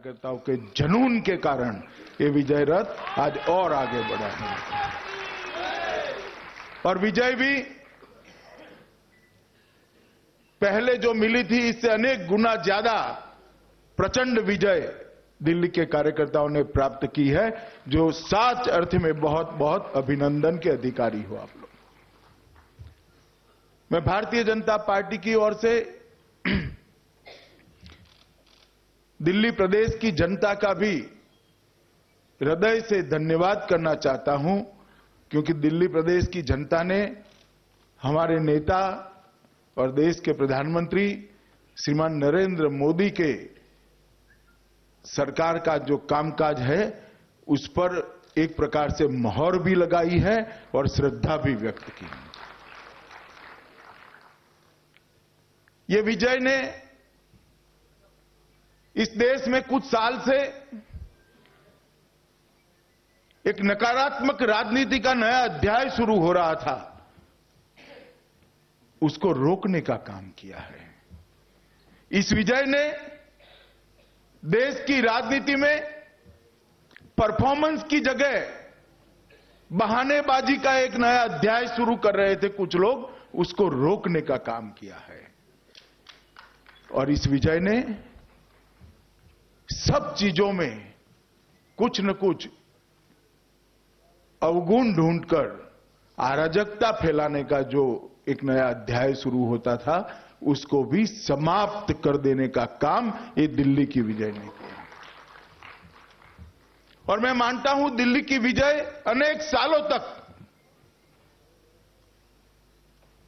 कार्यकर्ताओं के जुनून के कारण ये विजय रथ आज और आगे बढ़ा है और विजय भी पहले जो मिली थी इससे अनेक गुना ज्यादा प्रचंड विजय दिल्ली के कार्यकर्ताओं ने प्राप्त की है, जो सच अर्थ में बहुत बहुत अभिनंदन के अधिकारी हो आप लोग। मैं भारतीय जनता पार्टी की ओर से दिल्ली प्रदेश की जनता का भी हृदय से धन्यवाद करना चाहता हूं, क्योंकि दिल्ली प्रदेश की जनता ने हमारे नेता और देश के प्रधानमंत्री श्रीमान नरेंद्र मोदी के सरकार का जो कामकाज है उस पर एक प्रकार से मोहर भी लगाई है और श्रद्धा भी व्यक्त की है। ये विजय ने इस देश में कुछ साल से एक नकारात्मक राजनीति का नया अध्याय शुरू हो रहा था, उसको रोकने का काम किया है। इस विजय ने देश की राजनीति में परफॉर्मेंस की जगह बहानेबाजी का एक नया अध्याय शुरू कर रहे थे कुछ लोग, उसको रोकने का काम किया है। और इस विजय ने सब चीजों में कुछ न कुछ अवगुण ढूंढकर अराजकता फैलाने का जो एक नया अध्याय शुरू होता था उसको भी समाप्त कर देने का काम ये दिल्ली की विजय ने किया। और मैं मानता हूं दिल्ली की विजय अनेक सालों तक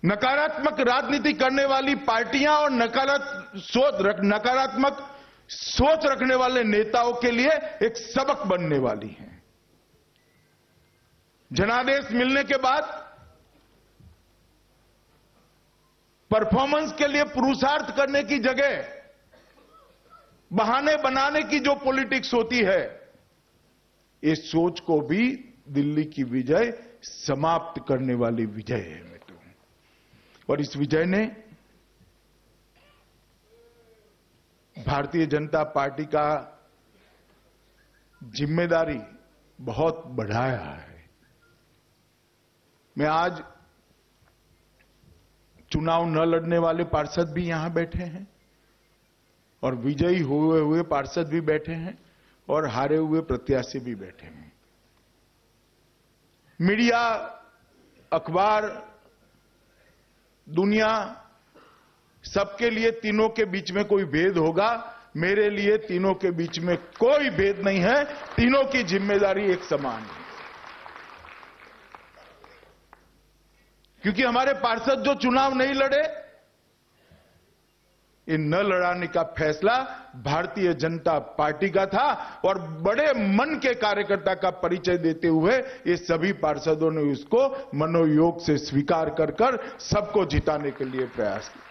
नकारात्मक राजनीति करने वाली पार्टियां और नकारात्मक सोच रखने वाले नेताओं के लिए एक सबक बनने वाली है। जनादेश मिलने के बाद परफॉर्मेंस के लिए पुरुषार्थ करने की जगह बहाने बनाने की जो पॉलिटिक्स होती है, इस सोच को भी दिल्ली की विजय समाप्त करने वाली विजय है मित्रों। और इस विजय ने भारतीय जनता पार्टी का जिम्मेदारी बहुत बढ़ाया है। मैं आज चुनाव न लड़ने वाले पार्षद भी यहां बैठे हैं और विजयी हुए हुए पार्षद भी बैठे हैं और हारे हुए प्रत्याशी भी बैठे हैं। मीडिया, अखबार, दुनिया, सबके लिए तीनों के बीच में कोई भेद होगा, मेरे लिए तीनों के बीच में कोई भेद नहीं है। तीनों की जिम्मेदारी एक समान है, क्योंकि हमारे पार्षद जो चुनाव नहीं लड़े, इन न लड़ाने का फैसला भारतीय जनता पार्टी का था और बड़े मन के कार्यकर्ता का परिचय देते हुए ये सभी पार्षदों ने उसको मनोयोग से स्वीकार कर सबको जिताने के लिए प्रयास किया।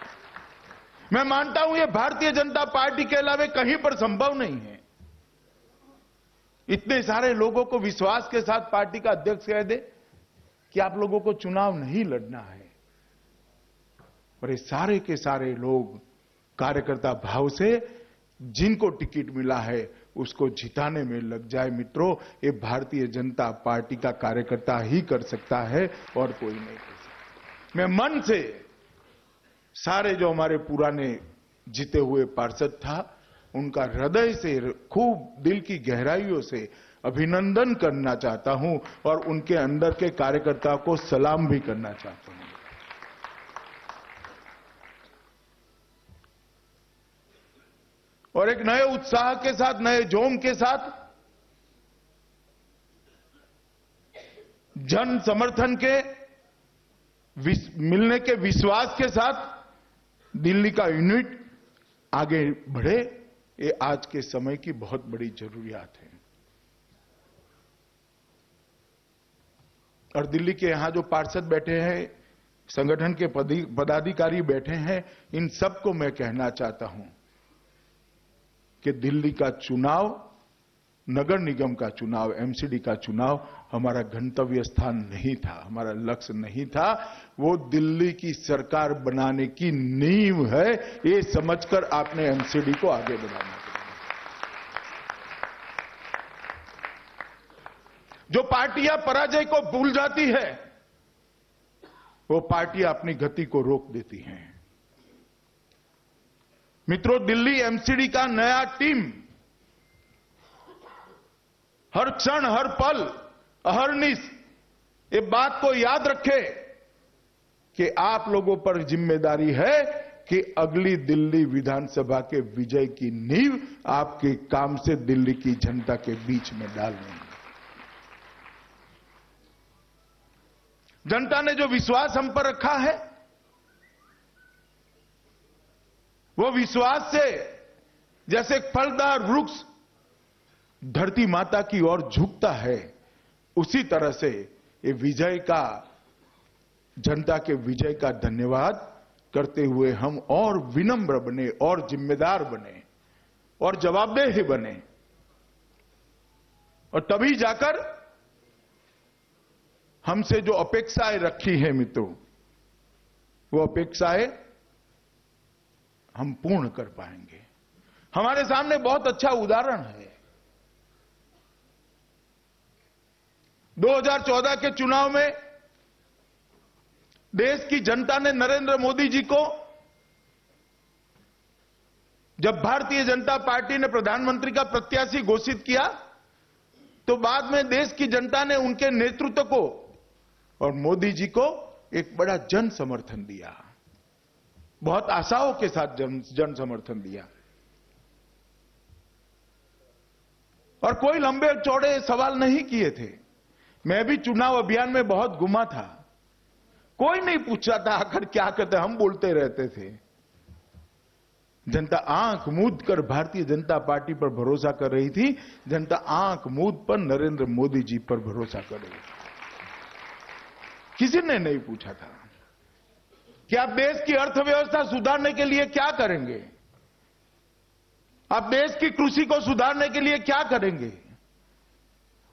मैं मानता हूं ये भारतीय जनता पार्टी के अलावा कहीं पर संभव नहीं है। इतने सारे लोगों को विश्वास के साथ पार्टी का अध्यक्ष कह दे कि आप लोगों को चुनाव नहीं लड़ना है, और ये सारे के सारे लोग कार्यकर्ता भाव से जिनको टिकट मिला है उसको जिताने में लग जाए। मित्रों, ये भारतीय जनता पार्टी का कार्यकर्ता ही कर सकता है और कोई नहीं कर सकता। मैं मन से सारे जो हमारे पुराने जीते हुए पार्षद था उनका हृदय से खूब दिल की गहराइयों से अभिनंदन करना चाहता हूं और उनके अंदर के कार्यकर्ताओं को सलाम भी करना चाहता हूं। और एक नए उत्साह के साथ, नए जोम के साथ, जन समर्थन के मिलने के विश्वास के साथ दिल्ली का यूनिट आगे बढ़े, ये आज के समय की बहुत बड़ी जरूरियात है। और दिल्ली के यहां जो पार्षद बैठे हैं, संगठन के पदाधिकारी बैठे हैं, इन सबको मैं कहना चाहता हूं कि दिल्ली का चुनाव, नगर निगम का चुनाव, एमसीडी का चुनाव हमारा गंतव्य स्थान नहीं था, हमारा लक्ष्य नहीं था। वो दिल्ली की सरकार बनाने की नींव है, ये समझकर आपने एमसीडी को आगे बढ़ाना चाहिए। जो पार्टियां पराजय को भूल जाती है, वो पार्टियां अपनी गति को रोक देती हैं। मित्रों, दिल्ली एमसीडी का नया टीम हर क्षण, हर पल, अहर्निश ये बात को याद रखे कि आप लोगों पर जिम्मेदारी है कि अगली दिल्ली विधानसभा के विजय की नींव आपके काम से दिल्ली की जनता के बीच में डालनी है। जनता ने जो विश्वास हम पर रखा है, वो विश्वास से जैसे फलदार वृक्ष धरती माता की ओर झुकता है, उसी तरह से ये विजय का, जनता के विजय का धन्यवाद करते हुए हम और विनम्र बने, और जिम्मेदार बने, और जवाबदेह बने, और तभी जाकर हमसे जो अपेक्षाएं रखी हैं मित्रों, वो अपेक्षाएं हम पूर्ण कर पाएंगे। हमारे सामने बहुत अच्छा उदाहरण है। 2014 के चुनाव में देश की जनता ने नरेंद्र मोदी जी को, जब भारतीय जनता पार्टी ने प्रधानमंत्री का प्रत्याशी घोषित किया, तो बाद में देश की जनता ने उनके नेतृत्व को और मोदी जी को एक बड़ा जन समर्थन दिया, बहुत आशाओं के साथ जन समर्थन दिया। और कोई लंबे चौड़े सवाल नहीं किए थे। मैं भी चुनाव अभियान में बहुत घुमा था, कोई नहीं पूछा था आखिर क्या करते, हम बोलते रहते थे। जनता आंख मूंद कर भारतीय जनता पार्टी पर भरोसा कर रही थी, जनता आंख मूंद पर नरेंद्र मोदी जी पर भरोसा कर रही थी। किसी ने नहीं पूछा था कि आप देश की अर्थव्यवस्था सुधारने के लिए क्या करेंगे, आप देश की कृषि को सुधारने के लिए क्या करेंगे,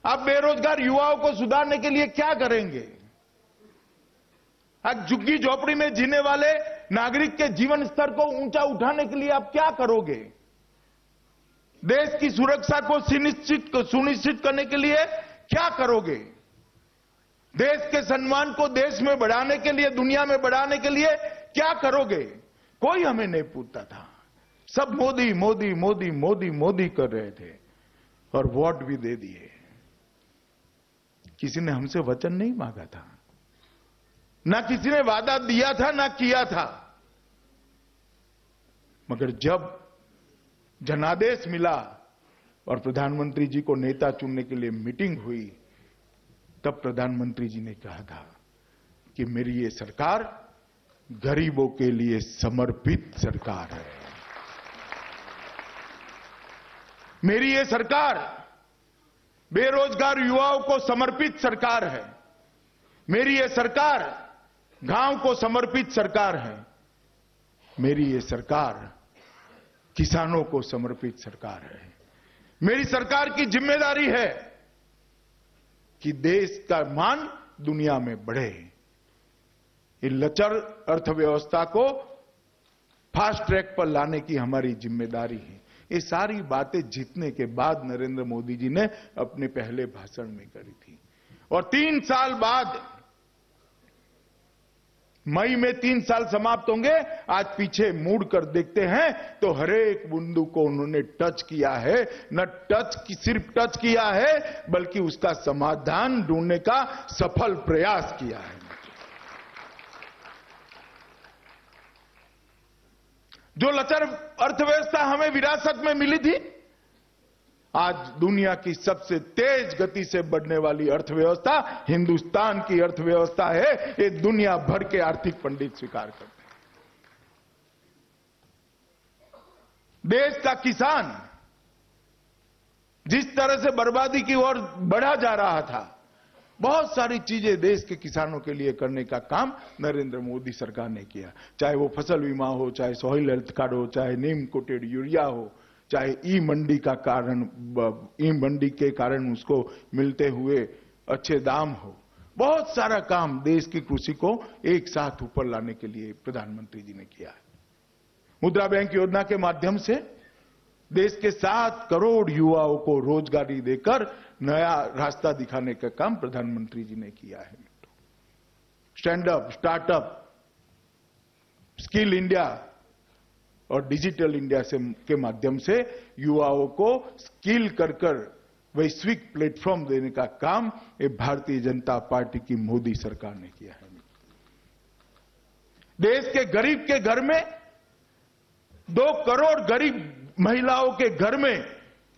आप बेरोजगार युवाओं को सुधारने के लिए क्या करेंगे, आज झुग्गी झोपड़ी में जीने वाले नागरिक के जीवन स्तर को ऊंचा उठाने के लिए आप क्या करोगे, देश की सुरक्षा को सुनिश्चित करने के लिए क्या करोगे, देश के सम्मान को देश में बढ़ाने के लिए, दुनिया में बढ़ाने के लिए क्या करोगे। कोई हमें नहीं पूछता था। सब मोदी मोदी मोदी मोदी मोदी कर रहे थे और वोट भी दे दिए। किसी ने हमसे वचन नहीं मांगा था, ना किसी ने वादा दिया था, ना किया था। मगर जब जनादेश मिला और प्रधानमंत्री जी को नेता चुनने के लिए मीटिंग हुई, तब प्रधानमंत्री जी ने कहा था कि मेरी ये सरकार गरीबों के लिए समर्पित सरकार है, मेरी ये सरकार बेरोजगार युवाओं को समर्पित सरकार है, मेरी ये सरकार गांव को समर्पित सरकार है, मेरी ये सरकार किसानों को समर्पित सरकार है। मेरी सरकार की जिम्मेदारी है कि देश का मान दुनिया में बढ़े। ये लचर अर्थव्यवस्था को फास्ट ट्रैक पर लाने की हमारी जिम्मेदारी है। ये सारी बातें जीतने के बाद नरेंद्र मोदी जी ने अपने पहले भाषण में करी थी। और 3 साल बाद, मई में 3 साल समाप्त होंगे। आज पीछे मुड़ कर देखते हैं तो हर एक बिंदु को उन्होंने टच किया है। न सिर्फ टच किया है, बल्कि उसका समाधान ढूंढने का सफल प्रयास किया है। जो लचर अर्थव्यवस्था हमें विरासत में मिली थी, आज दुनिया की सबसे तेज गति से बढ़ने वाली अर्थव्यवस्था हिंदुस्तान की अर्थव्यवस्था है। ये दुनिया भर के आर्थिक पंडित स्वीकार करते हैं। देश का किसान जिस तरह से बर्बादी की ओर बढ़ा जा रहा था, बहुत सारी चीजें देश के किसानों के लिए करने का काम नरेंद्र मोदी सरकार ने किया। चाहे वो फसल बीमा हो, चाहे सॉइल हेल्थ कार्ड हो, चाहे नीम कोटेड यूरिया हो, चाहे ई मंडी के कारण उसको मिलते हुए अच्छे दाम हो। बहुत सारा काम देश की कृषि को एक साथ ऊपर लाने के लिए प्रधानमंत्री जी ने किया है। मुद्रा बैंक योजना के माध्यम से देश के 7 करोड़ युवाओं को रोजगारी देकर नया रास्ता दिखाने का काम प्रधानमंत्री जी ने किया है। Stand up, startup, skill India और डिजिटल इंडिया के माध्यम से युवाओं को स्किल कर वैश्विक प्लेटफॉर्म देने का काम ये भारतीय जनता पार्टी की मोदी सरकार ने किया है। देश के गरीब के घर में 2 करोड़ गरीब महिलाओं के घर में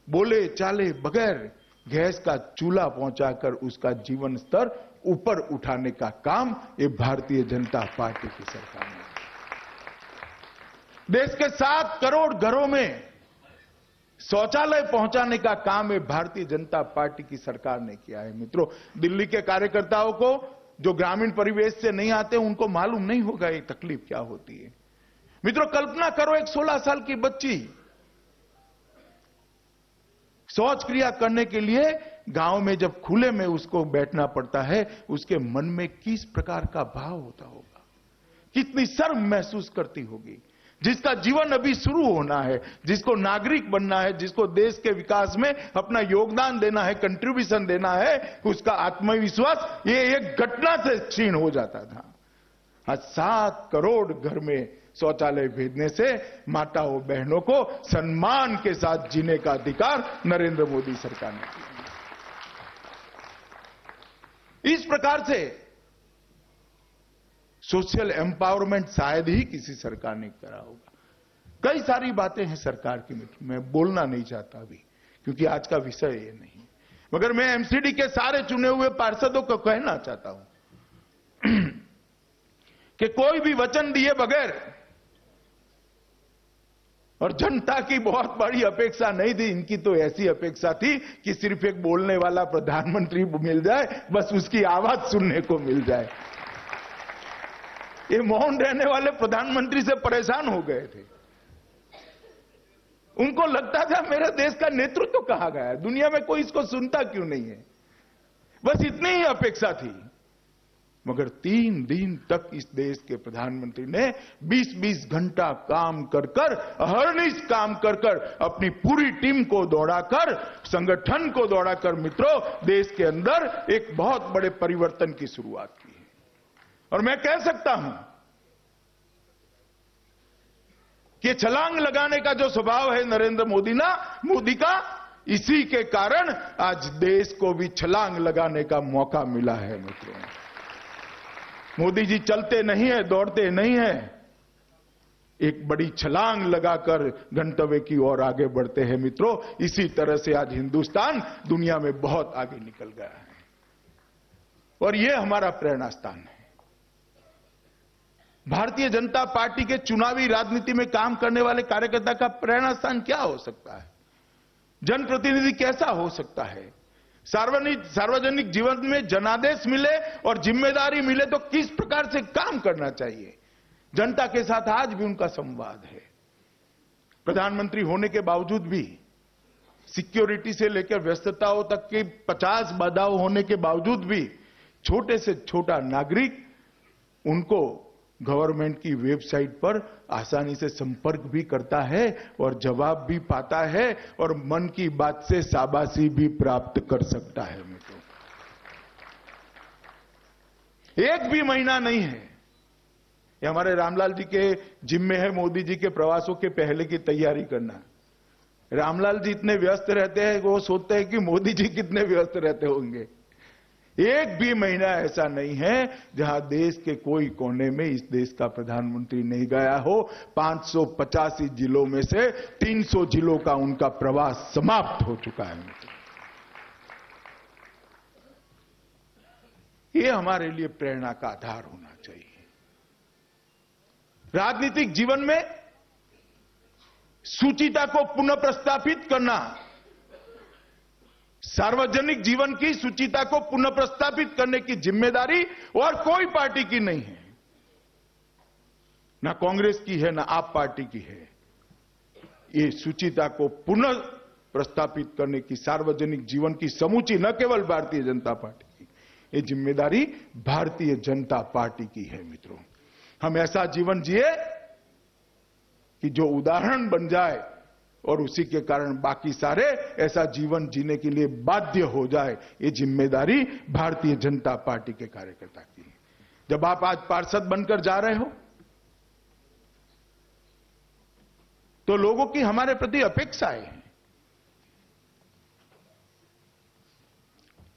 बोले चाले बगैर गैस का चूल्हा पहुंचाकर उसका जीवन स्तर ऊपर उठाने का काम ये भारतीय जनता पार्टी की सरकार ने। देश के 7 करोड़ घरों में शौचालय पहुंचाने का काम ये भारतीय जनता पार्टी की सरकार ने किया है। मित्रों, दिल्ली के कार्यकर्ताओं को जो ग्रामीण परिवेश से नहीं आते उनको मालूम नहीं होगा ये तकलीफ क्या होती है। मित्रों, कल्पना करो एक 16 साल की बच्ची शौच क्रिया करने के लिए गांव में जब खुले में उसको बैठना पड़ता है, उसके मन में किस प्रकार का भाव होता होगा, कितनी शर्म महसूस करती होगी। जिसका जीवन अभी शुरू होना है, जिसको नागरिक बनना है, जिसको देश के विकास में अपना योगदान देना है, कंट्रीब्यूशन देना है, उसका आत्मविश्वास ये एक घटना से क्षीण हो जाता था। आज 7 करोड़ घर में शौचालय भेजने से माताओं बहनों को सम्मान के साथ जीने का अधिकार नरेंद्र मोदी सरकार ने दिया। इस प्रकार से सोशल एम्पावरमेंट शायद ही किसी सरकार ने करा होगा। कई सारी बातें हैं सरकार की, मैं बोलना नहीं चाहता अभी क्योंकि आज का विषय ये नहीं, मगर मैं एमसीडी के सारे चुने हुए पार्षदों को कहना चाहता हूं कि कोई भी वचन दिए बगैर, और जनता की बहुत बड़ी अपेक्षा नहीं थी, इनकी तो ऐसी अपेक्षा थी कि सिर्फ एक बोलने वाला प्रधानमंत्री मिल जाए, बस उसकी आवाज सुनने को मिल जाए। ये मौन रहने वाले प्रधानमंत्री से परेशान हो गए थे। उनको लगता था मेरे देश का नेतृत्व कहां गया है, दुनिया में कोई इसको सुनता क्यों नहीं है, बस इतनी ही अपेक्षा थी। मगर 3 दिन तक इस देश के प्रधानमंत्री ने 20-20 घंटा काम कर अहर्निश काम कर अपनी पूरी टीम को दौड़ाकर, संगठन को दौड़ाकर मित्रों देश के अंदर एक बहुत बड़े परिवर्तन की शुरुआत की है। और मैं कह सकता हूं कि छलांग लगाने का जो स्वभाव है नरेंद्र मोदी का, इसी के कारण आज देश को भी छलांग लगाने का मौका मिला है। मित्रों, मोदी जी चलते नहीं है, दौड़ते नहीं है, एक बड़ी छलांग लगाकर गंतव्य की ओर आगे बढ़ते हैं। मित्रों, इसी तरह से आज हिंदुस्तान दुनिया में बहुत आगे निकल गया है और यह हमारा प्रेरणा स्थान है। भारतीय जनता पार्टी के चुनावी राजनीति में काम करने वाले कार्यकर्ता का प्रेरणा स्थान क्या हो सकता है, जनप्रतिनिधि कैसा हो सकता है, सार्वजनिक जीवन में जनादेश मिले और जिम्मेदारी मिले तो किस प्रकार से काम करना चाहिए, जनता के साथ आज भी उनका संवाद है। प्रधानमंत्री होने के बावजूद भी, सिक्योरिटी से लेकर व्यस्तताओं तक की 50 बाधाओं होने के बावजूद भी, छोटे से छोटा नागरिक उनको गवर्नमेंट की वेबसाइट पर आसानी से संपर्क भी करता है और जवाब भी पाता है और मन की बात से शाबाशी भी प्राप्त कर सकता है। मित्रों, एक भी महीना नहीं है, ये हमारे रामलाल जी के जिम्मे है मोदी जी के प्रवासों के पहले की तैयारी करना। रामलाल जी इतने व्यस्त रहते हैं, वो सोचते हैं कि मोदी जी कितने व्यस्त रहते होंगे। एक भी महीना ऐसा नहीं है जहां देश के कोई कोने में इस देश का प्रधानमंत्री नहीं गया हो। 585 जिलों में से 300 जिलों का उनका प्रवास समाप्त हो चुका है। ये हमारे लिए प्रेरणा का आधार होना चाहिए। राजनीतिक जीवन में सुचिता को पुनः प्रस्तापित करना, सार्वजनिक जीवन की सुचिता को पुनः प्रस्तापित करने की जिम्मेदारी और कोई पार्टी की नहीं है, ना कांग्रेस की है, ना आप पार्टी की है। ये सुचिता को पुनः प्रस्तापित करने की, सार्वजनिक जीवन की समूची, न केवल भारतीय जनता पार्टी की, ये जिम्मेदारी भारतीय जनता पार्टी की है। मित्रों, हम ऐसा जीवन जिए कि जो उदाहरण बन जाए और उसी के कारण बाकी सारे ऐसा जीवन जीने के लिए बाध्य हो जाए, ये जिम्मेदारी भारतीय जनता पार्टी के कार्यकर्ता की है। जब आप आज पार्षद बनकर जा रहे हो तो लोगों की हमारे प्रति अपेक्षाएं हैं।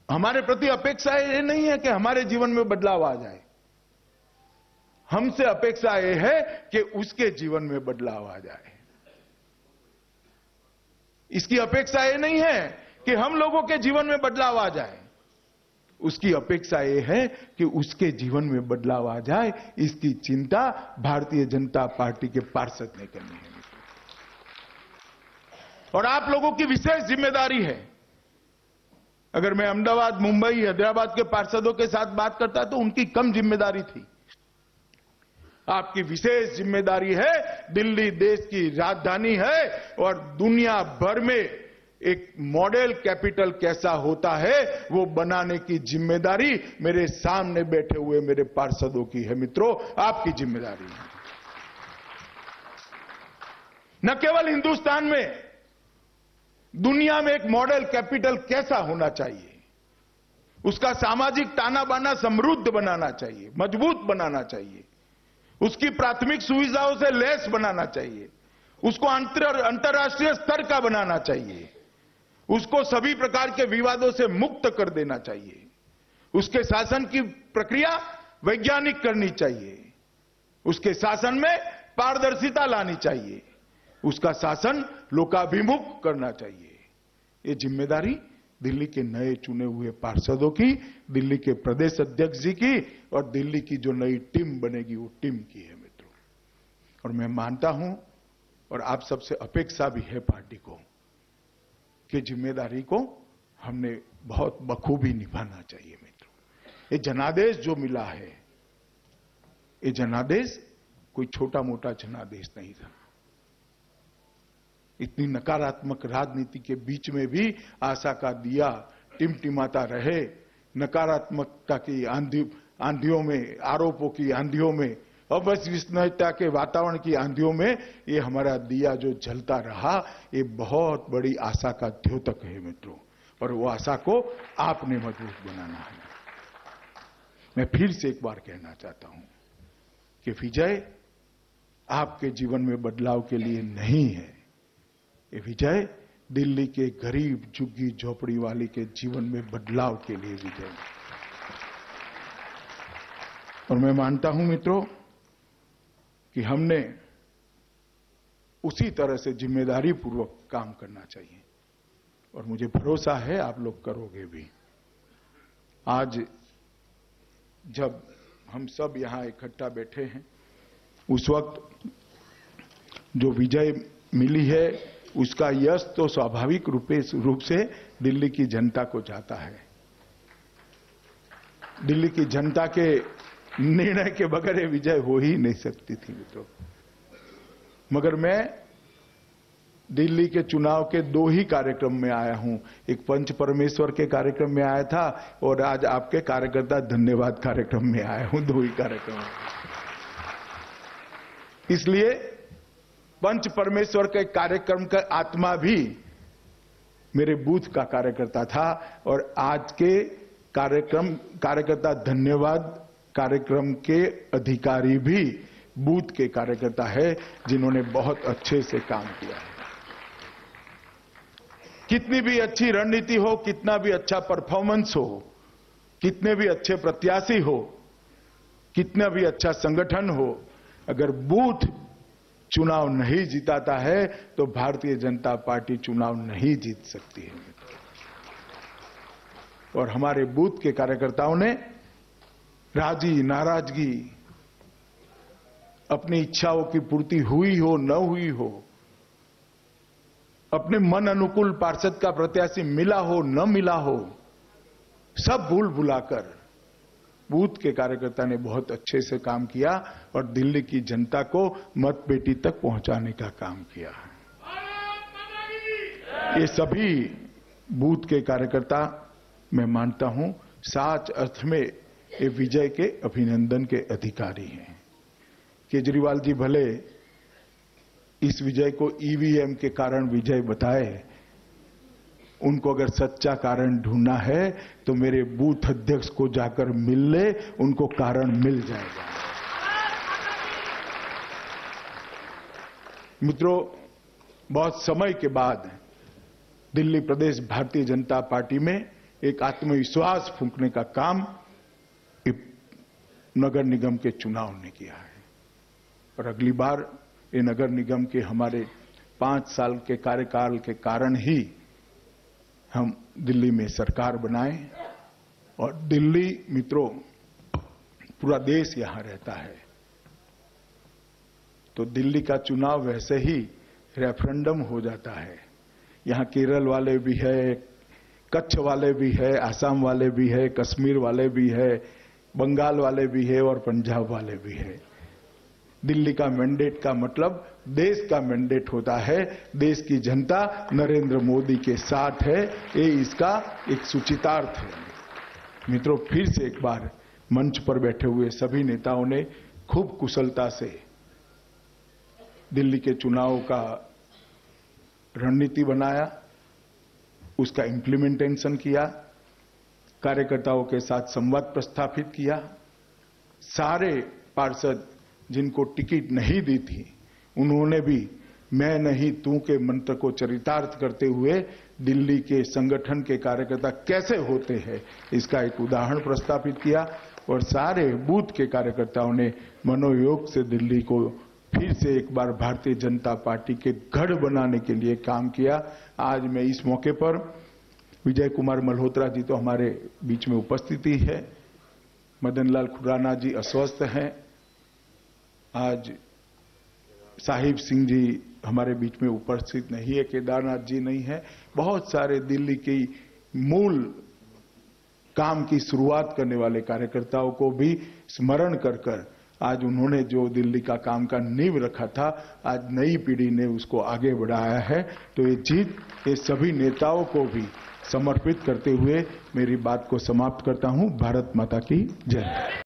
हमारे प्रति अपेक्षा ये नहीं है कि हमारे जीवन में बदलाव आ जाए, हमसे अपेक्षा यह है कि उसके जीवन में बदलाव आ जाए। इसकी अपेक्षा यह नहीं है कि हम लोगों के जीवन में बदलाव आ जाए, उसकी अपेक्षा यह है कि उसके जीवन में बदलाव आ जाए। इसकी चिंता भारतीय जनता पार्टी के पार्षद ने करनी है और आप लोगों की विशेष जिम्मेदारी है। अगर मैं अहमदाबाद, मुंबई, हैदराबाद के पार्षदों के साथ बात करता तो उनकी कम जिम्मेदारी थी। आपकी विशेष जिम्मेदारी है। दिल्ली देश की राजधानी है और दुनिया भर में एक मॉडल कैपिटल कैसा होता है वो बनाने की जिम्मेदारी मेरे सामने बैठे हुए मेरे पार्षदों की है। मित्रों, आपकी जिम्मेदारी है। न केवल हिंदुस्तान में, दुनिया में एक मॉडल कैपिटल कैसा होना चाहिए, उसका सामाजिक ताना बाना समृद्ध बनाना चाहिए, मजबूत बनाना चाहिए, उसकी प्राथमिक सुविधाओं से लैस बनाना चाहिए, उसको अंतर्राष्ट्रीय स्तर का बनाना चाहिए, उसको सभी प्रकार के विवादों से मुक्त कर देना चाहिए, उसके शासन की प्रक्रिया वैज्ञानिक करनी चाहिए, उसके शासन में पारदर्शिता लानी चाहिए, उसका शासन लोकाभिमुख करना चाहिए। ये जिम्मेदारी दिल्ली के नए चुने हुए पार्षदों की, दिल्ली के प्रदेश अध्यक्ष जी की और दिल्ली की जो नई टीम बनेगी वो टीम की है मित्रों। और मैं मानता हूं और आप सबसे अपेक्षा भी है पार्टी को कि जिम्मेदारी को हमने बहुत बखूबी निभाना चाहिए मित्रों। ये जनादेश जो मिला है, ये जनादेश कोई छोटा मोटा जनादेश नहीं था। इतनी नकारात्मक राजनीति के बीच में भी आशा का दिया टिमटिमाता रहे। नकारात्मकता की आंधियों में, आरोपों की आंधियों में, अविश्वसनीयता के वातावरण की आंधियों में ये हमारा दिया जो जलता रहा, ये बहुत बड़ी आशा का द्योतक है मित्रों। और वो आशा को आपने मजबूत बनाना है। मैं फिर से एक बार कहना चाहता हूं कि विजय आपके जीवन में बदलाव के लिए नहीं है, ये विजय दिल्ली के गरीब झुग्गी झोपड़ी वाले के जीवन में बदलाव के लिए विजय। और मैं मानता हूं मित्रों कि हमने उसी तरह से जिम्मेदारी पूर्वक काम करना चाहिए और मुझे भरोसा है आप लोग करोगे भी। आज जब हम सब यहां इकट्ठा बैठे हैं, उस वक्त जो विजय मिली है उसका यश तो स्वाभाविक रूप से दिल्ली की जनता को जाता है। दिल्ली की जनता के निर्णय के बगैर विजय हो ही नहीं सकती थी मित्रों। मगर मैं दिल्ली के चुनाव के 2 ही कार्यक्रम में आया हूं। एक पंच परमेश्वर के कार्यक्रम में आया था और आज आपके कार्यकर्ता धन्यवाद कार्यक्रम में आया हूं। 2 ही कार्यक्रम। इसलिए पंच परमेश्वर के कार्यक्रम का आत्मा भी मेरे बूथ का कार्यकर्ता था और आज के कार्यकर्ता धन्यवाद कार्यक्रम के अधिकारी भी बूथ के कार्यकर्ता है, जिन्होंने बहुत अच्छे से काम किया है। कितनी भी अच्छी रणनीति हो, कितना भी अच्छा परफॉर्मेंस हो, कितने भी अच्छे प्रत्याशी हो, कितना भी अच्छा संगठन हो, अगर बूथ चुनाव नहीं जिताता है तो भारतीय जनता पार्टी चुनाव नहीं जीत सकती है। और हमारे बूथ के कार्यकर्ताओं ने राजी नाराजगी, अपनी इच्छाओं की पूर्ति हुई हो न हुई हो, अपने मन अनुकूल पार्षद का प्रत्याशी मिला हो न मिला हो, सब भूल भुलाकर बूथ के कार्यकर्ता ने बहुत अच्छे से काम किया और दिल्ली की जनता को मतपेटी तक पहुंचाने का काम किया। ये सभी बूथ के कार्यकर्ता मैं मानता हूं सच अर्थ में ये विजय के अभिनंदन के अधिकारी हैं। केजरीवाल जी भले इस विजय को ईवीएम के कारण विजय बताए, उनको अगर सच्चा कारण ढूंढना है तो मेरे बूथ अध्यक्ष को जाकर मिल ले, उनको कारण मिल जाएगा। मित्रों, बहुत समय के बाद दिल्ली प्रदेश भारतीय जनता पार्टी में एक आत्मविश्वास फूंकने का काम नगर निगम के चुनाव ने किया है। और अगली बार ये नगर निगम के हमारे 5 साल के कार्यकाल के कारण ही हम दिल्ली में सरकार बनाएं। और दिल्ली, मित्रों, पूरा देश यहां रहता है, तो दिल्ली का चुनाव वैसे ही रेफरेंडम हो जाता है। यहां केरल वाले भी है, कच्छ वाले भी है, आसाम वाले भी है, कश्मीर वाले भी है, बंगाल वाले भी है और पंजाब वाले भी है। दिल्ली का मैंडेट का मतलब देश का मैंडेट होता है। देश की जनता नरेंद्र मोदी के साथ है, ये इसका एक सूचितार्थ है। मित्रों, फिर से एक बार मंच पर बैठे हुए सभी नेताओं ने खूब कुशलता से दिल्ली के चुनाव का रणनीति बनाया, उसका इम्प्लीमेंटेशन किया, कार्यकर्ताओं के साथ संवाद प्रस्थापित किया। सारे पार्षद जिनको टिकट नहीं दी थी, उन्होंने भी मैं नहीं तू के मंत्र को चरितार्थ करते हुए दिल्ली के संगठन के कार्यकर्ता कैसे होते हैं, इसका एक उदाहरण प्रस्तापित किया। और सारे बूथ के कार्यकर्ताओं ने मनोयोग से दिल्ली को फिर से एक बार भारतीय जनता पार्टी के गढ़ बनाने के लिए काम किया। आज मैं इस मौके पर विजय कुमार मल्होत्रा जी तो हमारे बीच में उपस्थित ही है, मदन लाल खुराना जी अस्वस्थ हैं, आज साहिब सिंह जी हमारे बीच में उपस्थित नहीं है, केदारनाथ जी नहीं है, बहुत सारे दिल्ली की मूल काम की शुरुआत करने वाले कार्यकर्ताओं को भी स्मरण कर आज उन्होंने जो दिल्ली का काम का नींव रखा था, आज नई पीढ़ी ने उसको आगे बढ़ाया है। तो ये जीत ये सभी नेताओं को भी समर्पित करते हुए मेरी बात को समाप्त करता हूं। भारत माता की जय।